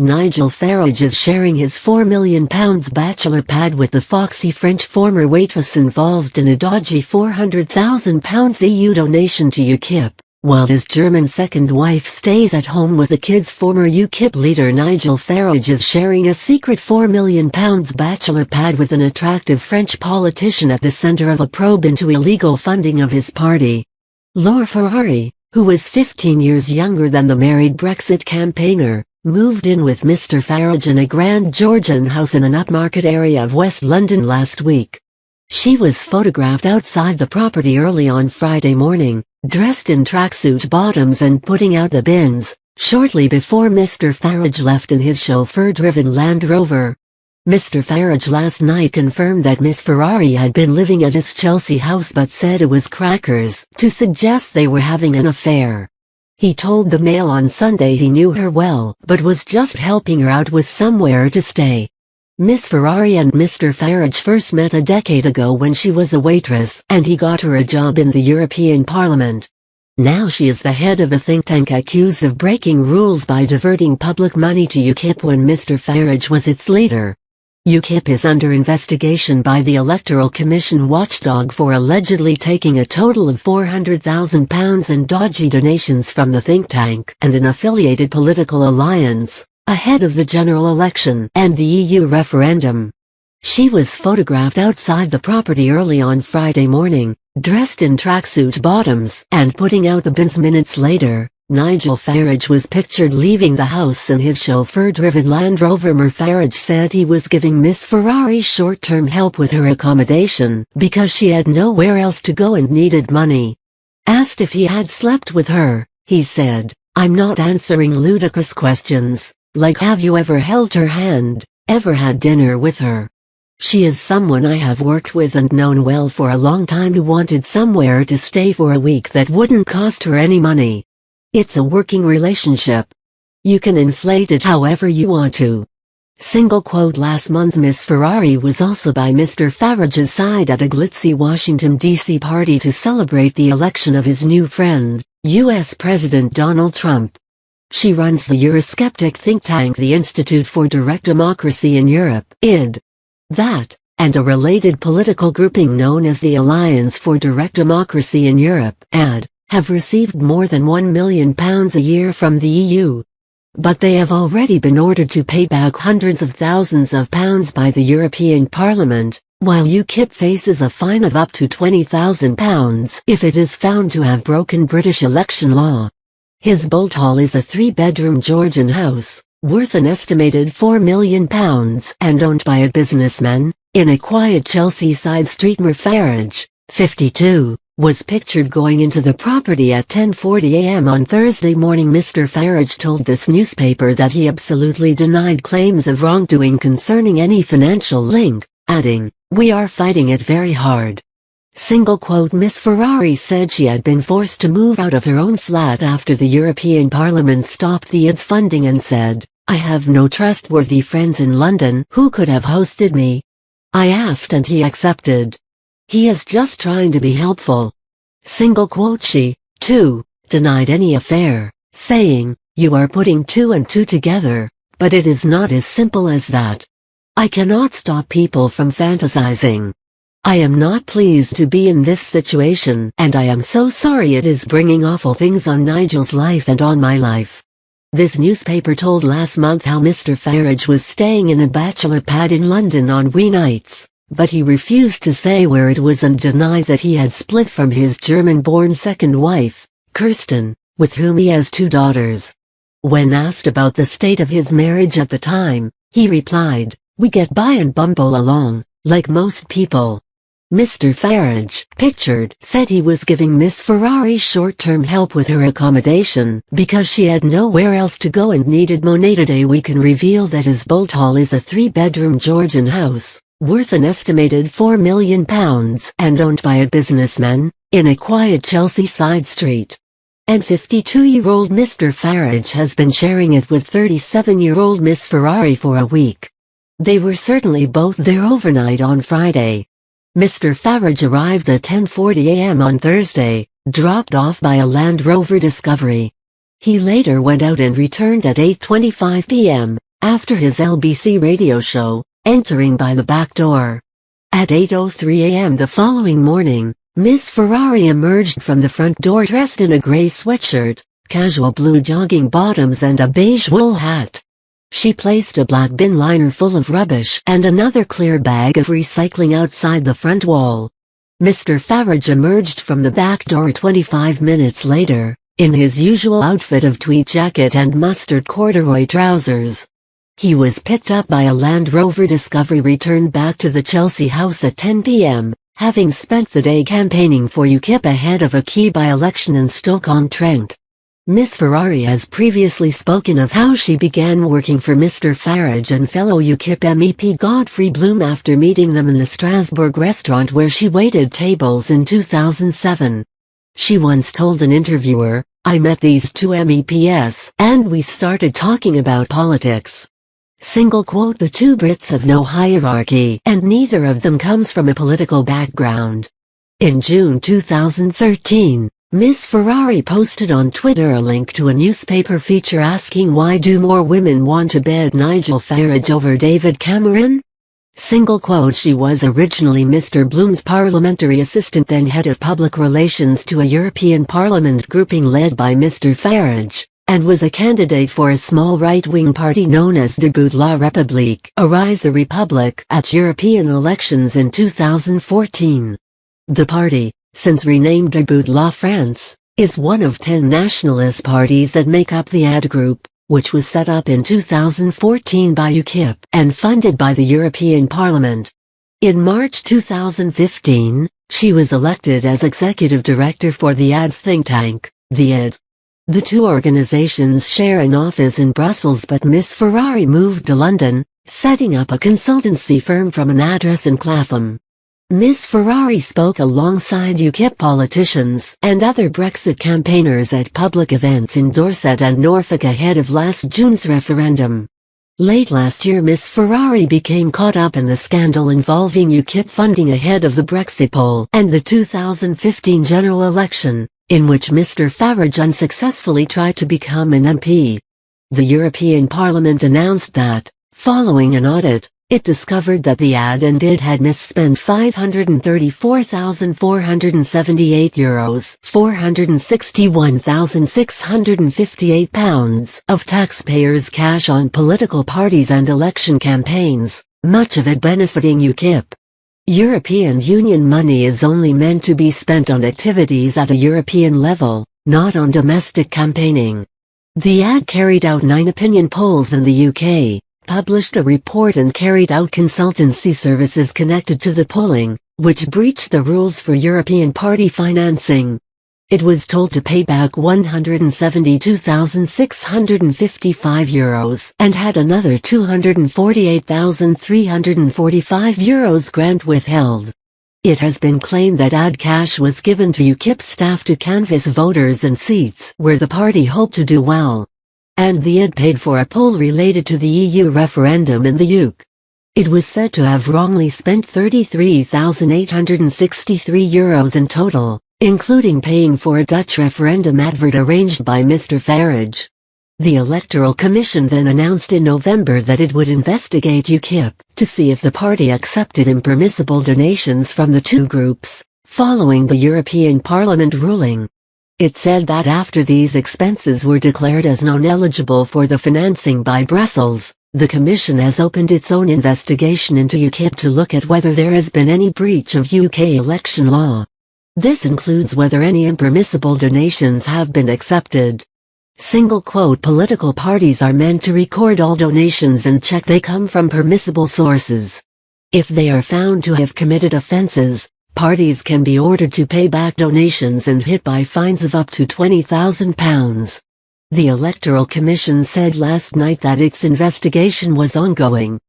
Nigel Farage is sharing his £4 million bachelor pad with the foxy French former waitress involved in a dodgy £400,000 EU donation to Ukip, while his German second wife stays at home with the kids. Former Ukip leader Nigel Farage is sharing a secret £4 million bachelor pad with an attractive French politician at the centre of a probe into illegal funding of his party. Nigel Farage, who was 15 years younger than the married Brexit campaigner, moved in with Mr. Farage in a grand Georgian house in an upmarket area of West London last week. She was photographed outside the property early on Friday morning, dressed in tracksuit bottoms and putting out the bins, shortly before Mr. Farage left in his chauffeur-driven Land Rover. Mr. Farage last night confirmed that Miss Ferrari had been living at his Chelsea house but said it was crackers to suggest they were having an affair. He told the Mail on Sunday he knew her well, but was just helping her out with somewhere to stay. Miss Ferrari and Mr. Farage first met a decade ago when she was a waitress, and he got her a job in the European Parliament. Now she is the head of a think tank accused of breaking rules by diverting public money to Ukip when Mr. Farage was its leader. Ukip is under investigation by the Electoral Commission watchdog for allegedly taking a total of £400,000 in dodgy donations from the think tank and an affiliated political alliance, ahead of the general election and the EU referendum. She was photographed outside the property early on Friday morning, dressed in tracksuit bottoms and putting out the bins. Minutes later, Nigel Farage was pictured leaving the house in his chauffeur-driven Land Rover. Farage said he was giving Miss Ferrari short-term help with her accommodation because she had nowhere else to go and needed money. Asked if he had slept with her, he said, "I'm not answering ludicrous questions, like have you ever held her hand, ever had dinner with her? She is someone I have worked with and known well for a long time who wanted somewhere to stay for a week that wouldn't cost her any money. It's a working relationship. You can inflate it however you want to." Last month Miss Ferrari was also by Mr. Farage's side at a glitzy Washington, D.C. party to celebrate the election of his new friend, U.S. President Donald Trump. She runs the Eurosceptic think tank the Institute for Direct Democracy in Europe, ID. That, and a related political grouping known as the Alliance for Direct Democracy in Europe, AD, have received more than £1 million a year from the EU. But they have already been ordered to pay back hundreds of thousands of pounds by the European Parliament, while Ukip faces a fine of up to £20,000 if it is found to have broken British election law. His bolt hall is a 3-bedroom Georgian house, worth an estimated £4 million and owned by a businessman, in a quiet Chelsea side street. Farage, 52, was pictured going into the property at 10:40 a.m. on Thursday morning. Mr. Farage told this newspaper that he absolutely denied claims of wrongdoing concerning any financial link, adding, "We are fighting it very hard." Miss Ferrari said she had been forced to move out of her own flat after the European Parliament stopped the ID's funding and said, "I have no trustworthy friends in London who could have hosted me. I asked and he accepted. He is just trying to be helpful." She, too, denied any affair, saying, "You are putting two and two together, but it is not as simple as that. I cannot stop people from fantasizing. I am not pleased to be in this situation and I am so sorry it is bringing awful things on Nigel's life and on my life." This newspaper told last month how Mr. Farage was staying in a bachelor pad in London on weeknights, but he refused to say where it was and denied that he had split from his German-born second wife, Kirsten, with whom he has 2 daughters. When asked about the state of his marriage at the time, he replied, "We get by and bumble along, like most people." Mr. Farage, pictured, said he was giving Miss Ferrari short-term help with her accommodation because she had nowhere else to go and needed money. Today we can reveal that his bolt hall is a 3-bedroom Georgian house, worth an estimated £4 million and owned by a businessman, in a quiet Chelsea side street. And 52-year-old Mr. Farage has been sharing it with 37-year-old Miss Ferrari for a week. They were certainly both there overnight on Friday. Mr. Farage arrived at 10:40 a.m. on Thursday, dropped off by a Land Rover Discovery. He later went out and returned at 8:25 p.m. after his LBC radio show, entering by the back door. At 8:03 a.m. the following morning, Ms. Ferrari emerged from the front door dressed in a grey sweatshirt, casual blue jogging bottoms and a beige wool hat. She placed a black bin liner full of rubbish and another clear bag of recycling outside the front wall. Mr. Farage emerged from the back door 25 minutes later, in his usual outfit of tweed jacket and mustard corduroy trousers. He was picked up by a Land Rover Discovery returned back to the Chelsea house at 10 p.m., having spent the day campaigning for Ukip ahead of a key by-election in Stoke-on-Trent. Ms. Ferrari has previously spoken of how she began working for Mr. Farage and fellow Ukip MEP Godfrey Bloom after meeting them in the Strasbourg restaurant where she waited tables in 2007. She once told an interviewer, "I met these two MEPs, and we started talking about politics." Single quote: "The two Brits have no hierarchy, and neither of them comes from a political background." In June 2013, Ms. Ferrari posted on Twitter a link to a newspaper feature asking why do more women want to bed Nigel Farage over David Cameron? Single quote: "She was originally Mr. Bloom's parliamentary assistant, then head of public relations to a European Parliament grouping led by Mr. Farage, and was a candidate for a small right-wing party known as Debout la République, Arise a Republic, at European elections in 2014. The party, since renamed Debout la France, is one of 10 nationalist parties that make up the AD group, which was set up in 2014 by Ukip and funded by the European Parliament. In March 2015, she was elected as executive director for the AD's think tank, the ID. The two organizations share an office in Brussels, but Ms. Ferrari moved to London, setting up a consultancy firm from an address in Clapham. Ms. Ferrari spoke alongside Ukip politicians and other Brexit campaigners at public events in Dorset and Norfolk ahead of last June's referendum. Late last year, Ms. Ferrari became caught up in the scandal involving Ukip funding ahead of the Brexit poll and the 2015 general election, in which Mr. Farage unsuccessfully tried to become an MP. The European Parliament announced that, following an audit, it discovered that the AD and ID had misspent €534,478 £461,658 of taxpayers' cash on political parties and election campaigns, much of it benefiting Ukip. European Union money is only meant to be spent on activities at a European level, not on domestic campaigning. The AD carried out 9 opinion polls in the UK, published a report and carried out consultancy services connected to the polling, which breached the rules for European party financing. It was told to pay back €172,655 and had another €248,345 grant withheld. It has been claimed that AD cash was given to Ukip staff to canvass voters in seats where the party hoped to do well. And the ID paid for a poll related to the EU referendum in the UK. It was said to have wrongly spent €33,863 in total, including paying for a Dutch referendum advert arranged by Mr. Farage. The Electoral Commission then announced in November that it would investigate Ukip to see if the party accepted impermissible donations from the two groups, following the European Parliament ruling. It said that after these expenses were declared as non-eligible for the financing by Brussels, the Commission has opened its own investigation into Ukip to look at whether there has been any breach of UK election law. This includes whether any impermissible donations have been accepted. Single quote: "Political parties are meant to record all donations and check they come from permissible sources. If they are found to have committed offences, parties can be ordered to pay back donations and hit by fines of up to £20,000. The Electoral Commission said last night that its investigation was ongoing,